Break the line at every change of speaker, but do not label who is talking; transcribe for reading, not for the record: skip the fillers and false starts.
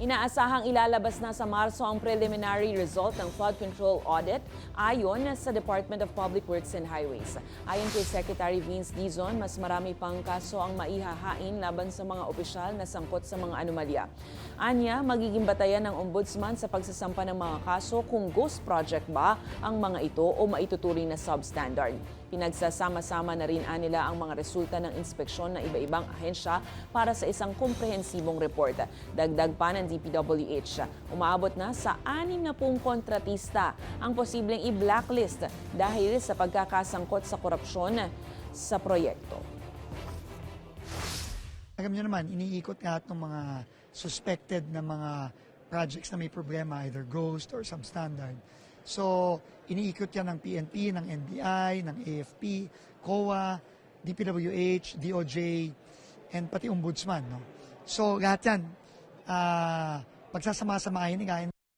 Inaasahang ilalabas na sa Marso ang preliminary result ng flood control audit ayon sa Department of Public Works and Highways. Ayon kay Secretary Vince Dizon, mas marami pang kaso ang maihahain laban sa mga opisyal na sangkot sa mga anomalya. Anya, magiging batayan ng Ombudsman sa pagsasampa ng mga kaso kung ghost project ba ang mga ito o maituturing na substandard. Pinagsasama-sama na rin nila ang mga resulta ng inspeksyon ng iba-ibang ahensya para sa isang komprehensibong report. Dagdag pa ng DPWH, umaabot na sa 60 kontratista ang posibleng i-blacklist dahil sa pagkakasangkot sa korupsyon sa proyekto.
Alam niyo naman, iniikot lahat ng mga suspected na mga projects na may problema, either ghost or substandard. So, iniikot yan ng PNP, ng NBI, ng AFP, COA, DPWH, DOJ, and pati Ombudsman. No? So, lahat yan, pagsasama-samahin,